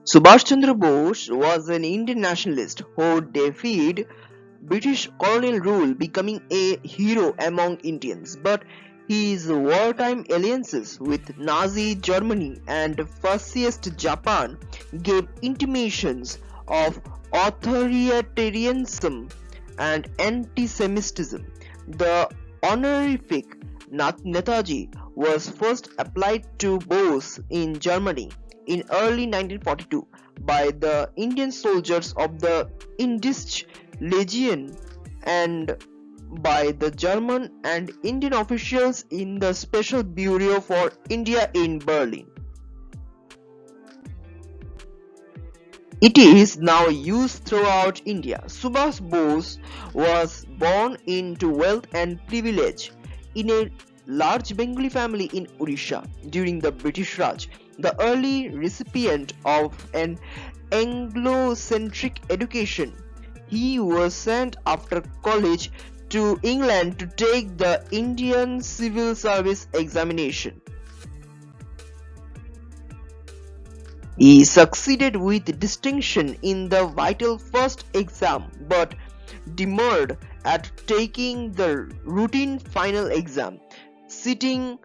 Subhash Chandra Bose was an Indian nationalist who defied British colonial rule, becoming a hero among Indians. But his wartime alliances with Nazi Germany and fascist Japan gave intimations of authoritarianism and anti-Semitism. The honorific Netaji was first applied to Bose in Germany in early 1942 by the Indian soldiers of the Indische Legion and by the German and Indian officials in the Special Bureau for India in Berlin. It is now used throughout India. Subhash Bose was born into wealth and privilege in a large Bengali family in Odisha during the British Raj, the early recipient of an Anglo-centric education. He was sent after college to England to take the Indian Civil Service examination. He succeeded with distinction in the vital first exam but demurred at taking the routine final exam, citing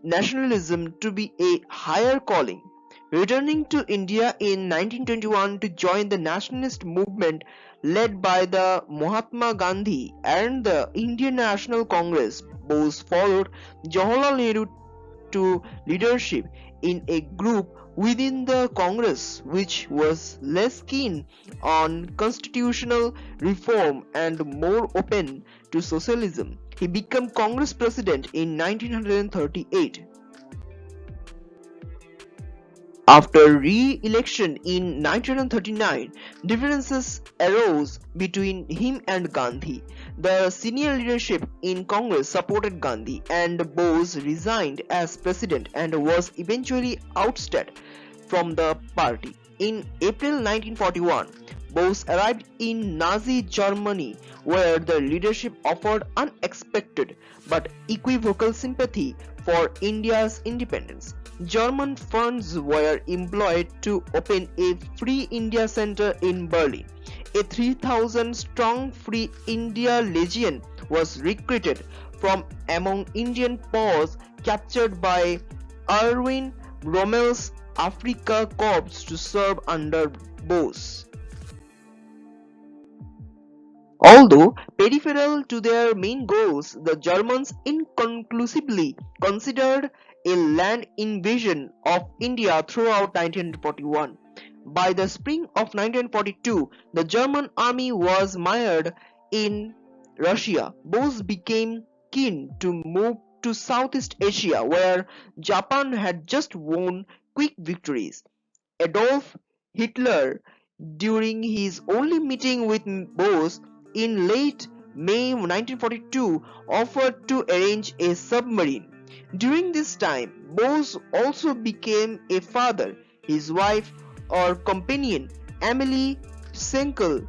nationalism to be a higher calling. Returning to India in 1921 to join the nationalist movement led by the Mahatma Gandhi and the Indian National Congress, Bose followed Jawaharlal Nehru to leadership in a group within the Congress which was less keen on constitutional reform and more open to socialism. He became Congress president in 1938. After re-election in 1939, differences arose between him and Gandhi. The senior leadership in Congress supported Gandhi and Bose resigned as president and was eventually ousted from the party. In April 1941, Bose arrived in Nazi Germany where the leadership offered unexpected but equivocal sympathy for India's independence. German funds were employed to open a Free India Center in Berlin. A 3,000 strong Free India Legion was recruited from among Indian Poors captured by Erwin Rommel's Afrika Corps to serve under Bose. Although peripheral to their main goals, the Germans inconclusively considered a land invasion of India throughout 1941. By the spring of 1942, the German army was mired in Russia. Bose became keen to move to Southeast Asia where Japan had just won quick victories. Adolf Hitler, during his only meeting with Bose in late May 1942, offered to arrange a submarine. During this time, Bose also became a father. His wife or companion, Amelie Senkel,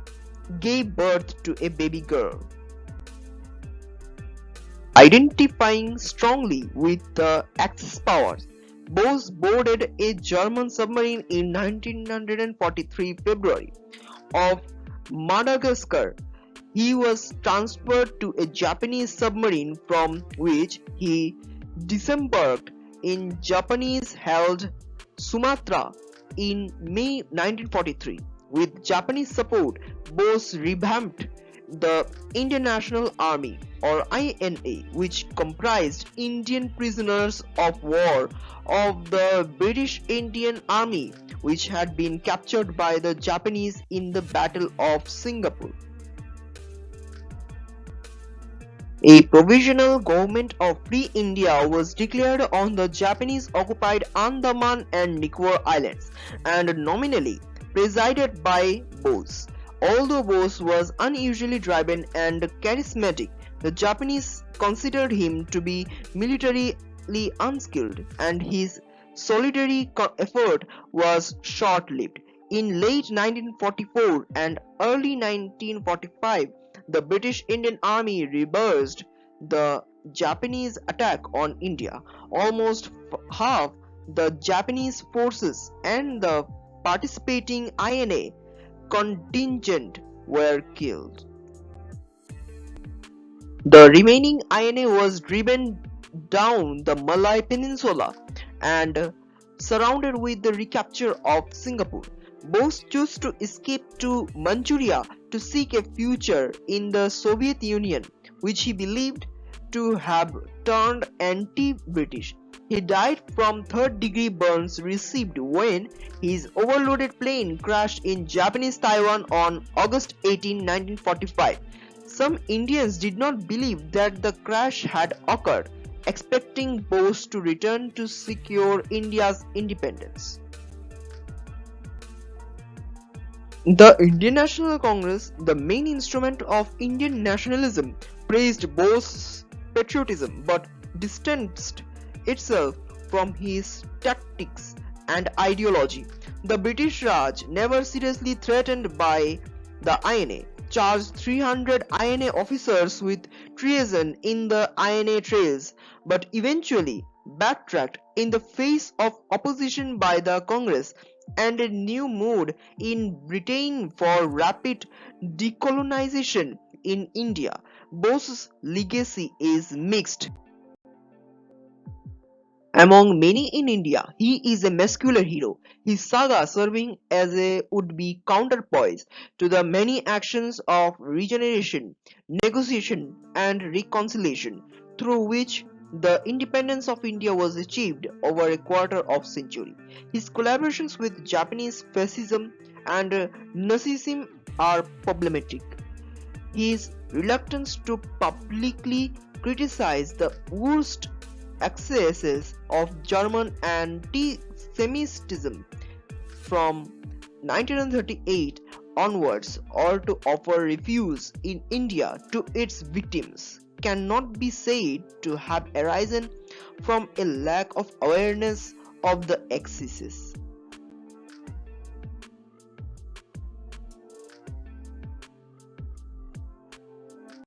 gave birth to a baby girl. Identifying strongly with the Axis powers, Bose boarded a German submarine in 1943 February of Madagascar. He was transferred to a Japanese submarine from which he disembarked in Japanese-held Sumatra in May 1943. With Japanese support, Bose revamped the Indian National Army or INA, which comprised Indian prisoners of war of the British Indian Army which had been captured by the Japanese in the Battle of Singapore. A provisional government of Free India was declared on the Japanese-occupied Andaman and Nicobar Islands and nominally presided by Bose. Although Bose was unusually driven and charismatic, the Japanese considered him to be militarily unskilled and his solitary effort was short-lived. In late 1944 and early 1945, the British Indian Army reversed the Japanese attack on India. Almost half the Japanese forces and the participating INA contingent were killed. The remaining INA was driven down the Malay Peninsula and surrounded with the recapture of Singapore. Bose chose to escape to Manchuria to seek a future in the Soviet Union, which he believed to have turned anti-British. He died from third-degree burns received when his overloaded plane crashed in Japanese Taiwan on August 18, 1945. Some Indians did not believe that the crash had occurred, expecting Bose to return to secure India's independence. The Indian National Congress, the main instrument of Indian nationalism, praised Bose's patriotism but distanced itself from his tactics and ideology. The British Raj, never seriously threatened by the INA, charged 300 INA officers with treason in the INA trails, but eventually backtracked in the face of opposition by the Congress and a new mood in Britain for rapid decolonization in India. Bose's legacy is mixed. Among many in India, he is a muscular hero, his saga serving as a would-be counterpoise to the many actions of regeneration, negotiation and reconciliation through which the independence of India was achieved over a quarter of century. His collaborations with Japanese fascism and Nazism are problematic. His reluctance to publicly criticize the worst excesses of German anti-Semitism from 1938 onwards, or to offer refuge in India to its victims, cannot be said to have arisen from a lack of awareness of the excesses.